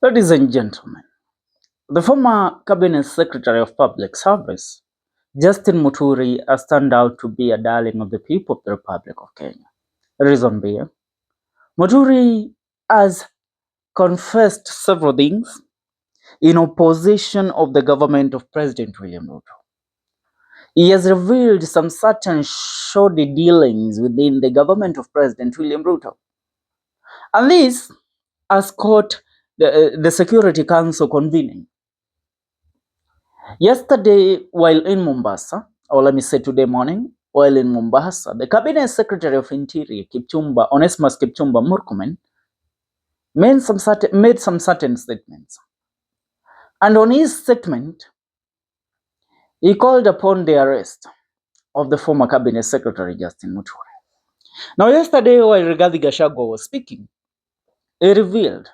Ladies and gentlemen, the former Cabinet Secretary of Public Service, Justin Muturi, has turned out to be a darling of the people of the Republic of Kenya. Reason being, Muturi has confessed several things in opposition of the government of President William Ruto. He has revealed some certain shoddy dealings within the government of President William Ruto. And this has caught the Security Council convening. Yesterday, while in Mombasa, or let me say today morning, while in Mombasa, the Cabinet Secretary of Interior, Onesmus Kipchumba Murkomen, made some certain statements. And on his statement, he called upon the arrest of the former Cabinet Secretary, Justin Muturi. Now, yesterday, while Rigathi Gachagua was speaking, he revealed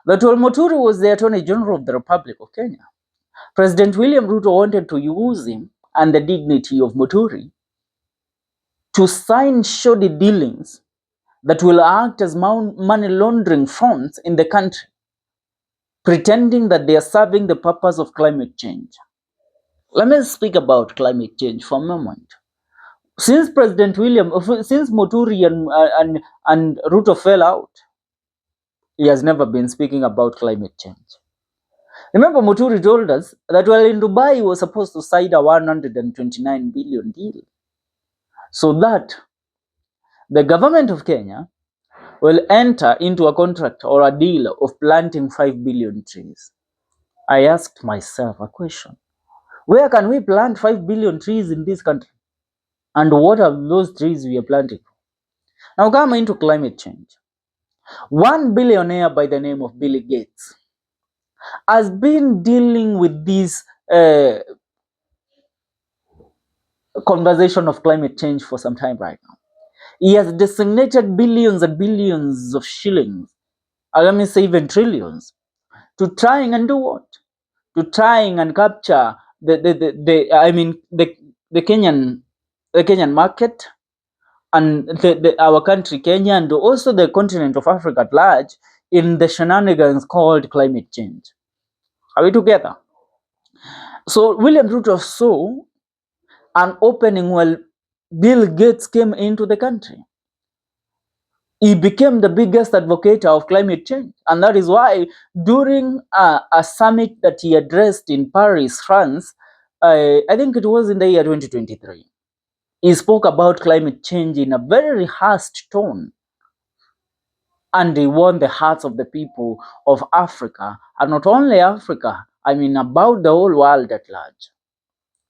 that while Muturi was the Attorney General of the Republic of Kenya, President William Ruto wanted to use him and the dignity of Muturi to sign shoddy dealings that will act as money laundering funds in the country, pretending that they are serving the purpose of climate change. Let me speak about climate change for a moment. Since Muturi and Ruto fell out, he has never been speaking about climate change. Remember, Muturi told us that while in Dubai, he was supposed to sign a 129 billion deal, so that the government of Kenya will enter into a contract or a deal of planting 5 billion trees. I asked myself a question. Where can we plant 5 billion trees in this country? And what are those trees we are planting? Now come into climate change. One billionaire by the name of Bill Gates has been dealing with this conversation of climate change for some time right now. He has designated billions and billions of shillings, or let me say even trillions, to trying and do what? To trying and capture the Kenyan market and our country Kenya, and also the continent of Africa at large, in the shenanigans called climate change. Are we together? So William Ruto saw an opening while Bill Gates came into the country. He became the biggest advocate of climate change. And that is why during a summit that he addressed in Paris, France, I think it was in the year 2023, he spoke about climate change in a very hushed tone. And he won the hearts of the people of Africa, and not only Africa, about the whole world at large.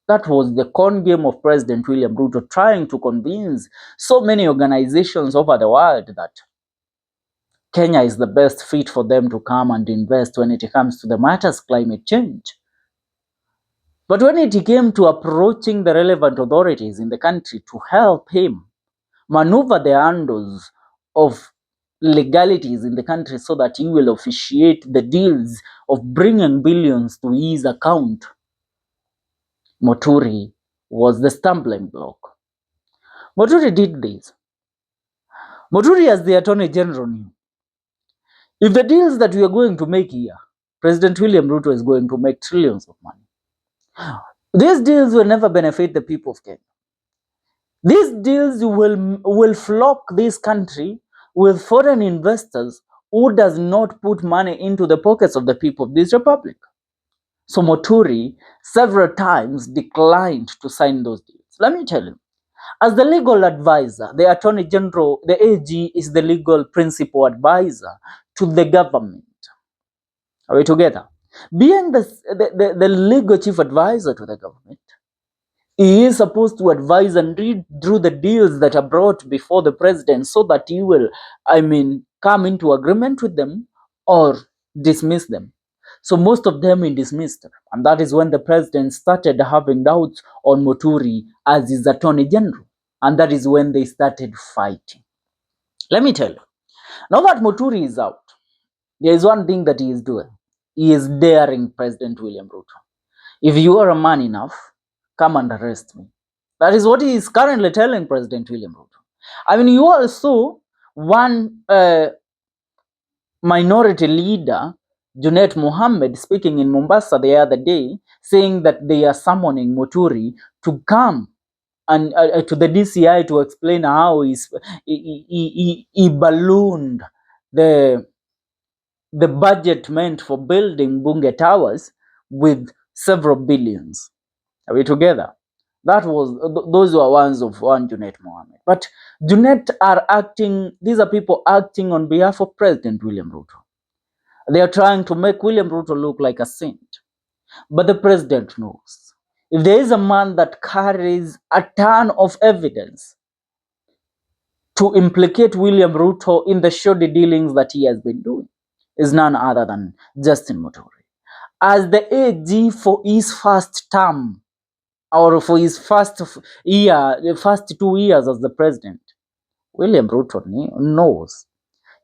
That was the con game of President William Ruto, trying to convince so many organizations over the world that Kenya is the best fit for them to come and invest when it comes to the matters climate change. But when it came to approaching the relevant authorities in the country to help him maneuver the handles of legalities in the country so that he will officiate the deals of bringing billions to his account, Muturi was the stumbling block. Muturi did this. Muturi, as the Attorney General, knew if the deals that we are going to make here, President William Ruto is going to make trillions of money. These deals will never benefit the people of Kenya. These deals will flock this country with foreign investors who does not put money into the pockets of the people of this republic. So Muturi several times declined to sign those deals. Let me tell you, as the legal advisor, the Attorney General, the AG is the legal principal advisor to the government. Are we together? Being the legal chief advisor to the government, he is supposed to advise and read through the deals that are brought before the president so that he will, come into agreement with them or dismiss them. So most of them he dismissed. And that is when the president started having doubts on Muturi as his Attorney General. And that is when they started fighting. Let me tell you, now that Muturi is out, there is one thing that he is doing. He is daring President William Ruto. If you are a man enough, come and arrest me. That is what he is currently telling President William Ruto. You also one minority leader Junet Mohammed speaking in Mombasa the other day, saying that they are summoning Muturi to come and to the DCI to explain how he ballooned the budget meant for building Bunge Towers with several billions. Are we together? Those were ones of one Junet Mohammed. But Junet are acting, these are people acting on behalf of President William Ruto. They are trying to make William Ruto look like a saint. But the president knows, if there is a man that carries a ton of evidence to implicate William Ruto in the shoddy dealings that he has been doing, is none other than Justin Muturi. As the AG for his first term, or for his first year, the first 2 years as the president, William Ruto knows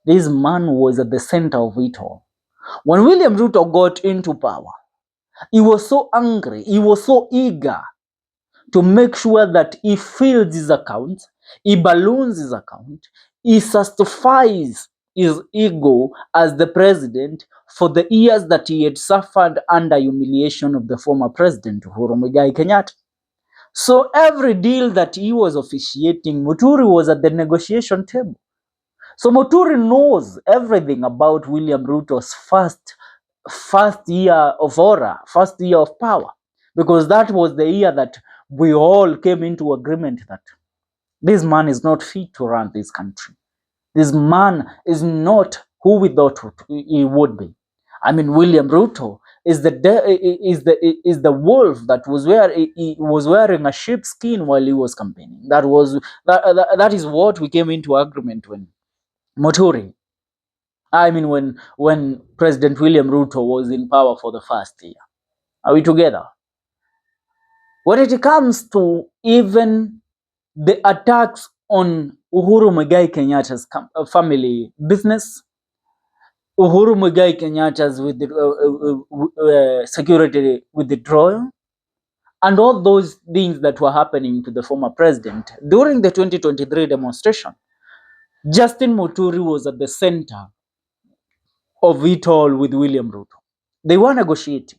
this man was at the center of it all. When William Ruto got into power, he was so angry, he was so eager to make sure that he fills his account, he balloons his account, he justifies his ego as the president for the years that he had suffered under humiliation of the former president, Uhuru Muigai Kenyatta. So every deal that he was officiating, Muturi was at the negotiation table. So Muturi knows everything about William Ruto's first year of aura, first year of power, because that was the year that we all came into agreement that this man is not fit to run this country. This man is not who we thought he would be. I mean, William Ruto is the wolf that he was wearing a sheepskin while he was campaigning. That is what we came into agreement when Muturi. I mean, when President William Ruto was in power for the first year. Are we together? When it comes to even the attacks on Uhuru Muigai Kenyatta's family business, Uhuru Muigai Kenyatta's security withdrawal, and all those things that were happening to the former president during the 2023 demonstration, Justin Muturi was at the center of it all with William Ruto. They were negotiating.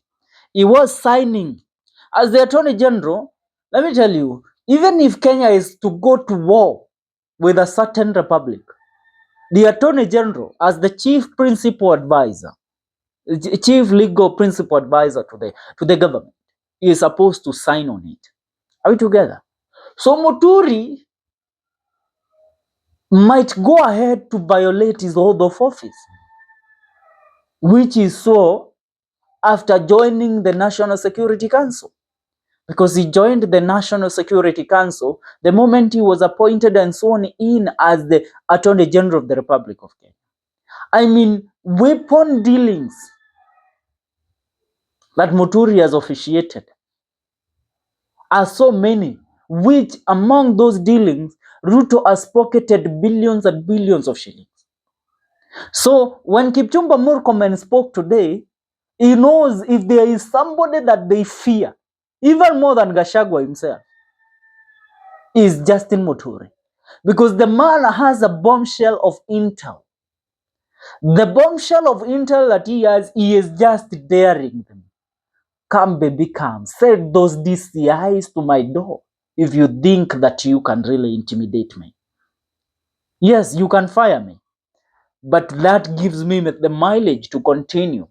He was signing. As the Attorney General, let me tell you, even if Kenya is to go to war with a certain republic, the Attorney General, as the chief principal advisor, chief legal principal advisor to the government, is supposed to sign on it. Are we together? So Muturi might go ahead to violate his oath of office, which he saw after joining the National Security Council. Because he joined the National Security Council the moment he was appointed and sworn in as the Attorney General of the Republic of Kenya. I mean, weapon dealings that Muturi has officiated are so many, which among those dealings, Ruto has pocketed billions and billions of shillings. So when Kipchumba Murkomen spoke today, he knows if there is somebody that they fear, even more than Gachagua himself, is Justin Muturi. Because the man has a bombshell of intel. The bombshell of intel that he is just daring them. Come, baby, come. Set those DCIs to my door if you think that you can really intimidate me. Yes, you can fire me. But that gives me the mileage to continue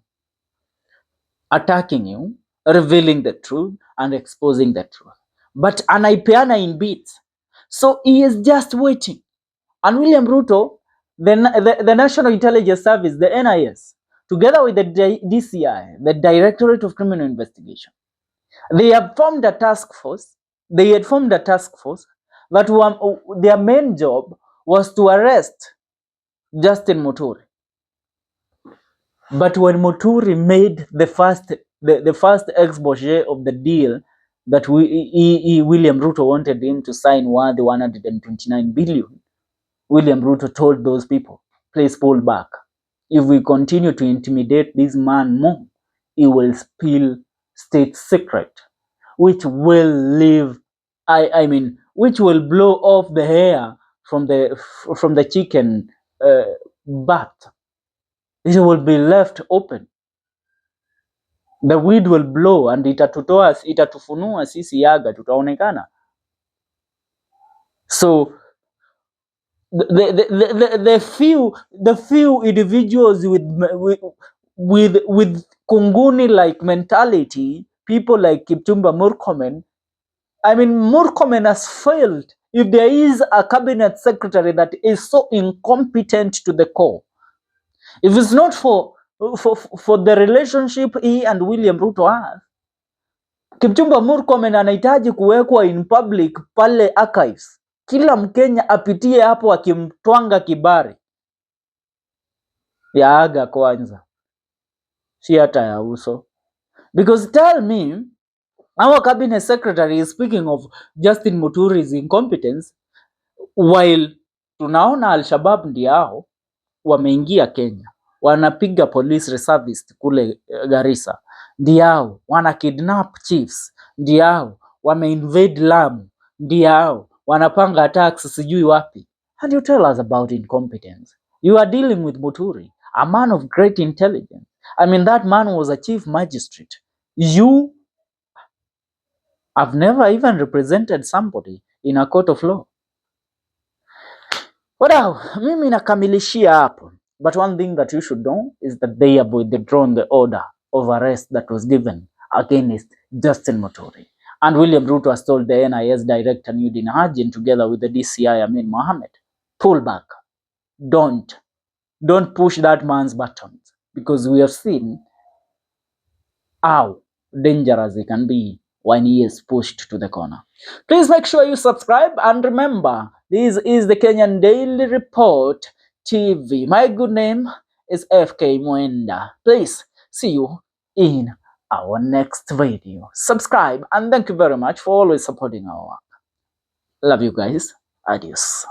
attacking you, revealing the truth, and exposing the truth. But anaipeana in bits. So he is just waiting. And William Ruto, the National Intelligence Service, the NIS, together with the DCI, the Directorate of Criminal Investigation, they have formed a task force. They had formed a task force that their main job was to arrest Justin Muturi. But when Muturi made the first expose of the deal that William Ruto wanted him to sign worth 129 billion, William Ruto told those people, please pull back. If we continue to intimidate this man more, he will spill state secret, which will leave, which will blow off the hair from the chicken butt. It will be left open. the wind will blow and itatufunua sisi yaga, tutaonekana. So the few individuals with kunguni like mentality, people like Kipchumba Murkomen. I mean, Murkomen has failed. If there is a cabinet secretary that is so incompetent to the core, if it's not for the relationship he and William Ruto have, Kipchumba Murkomen anahitaji kuwekwa in public pale archives. Kila Mkenya apitie hapo akimtwanga kibari ya aga kwanza, si hata ya uso. Because tell me, our cabinet secretary is speaking of Justin Muturi's incompetence, while tunaona Al-Shabaab ndio wameingia Kenya, wanapiga police reservist kule Garissa, ndio wana kidnap chiefs, ndio wameinvade Lamu, ndio wanapanga attacks sijui wapi. And you tell us about incompetence. You are dealing with Muturi, a man of great intelligence. I mean, that man was a chief magistrate. You have never even represented somebody in a court of law. Wadau, mimi nakamilishia hapo. But one thing that you should know is that they have withdrawn the order of arrest that was given against Justin Muturi. And William Ruto has told the NIS Director Nis Nordin Haji, together with the DCI Amin Mohammed, pull back. Don't push that man's buttons, because we have seen how dangerous it can be when he is pushed to the corner. Please make sure you subscribe, and remember, this is the Kenyan Daily Report TV. My good name is FK Mwenda. Please see you in our next video. Subscribe, and thank you very much for always supporting our work. Love you guys. Adios.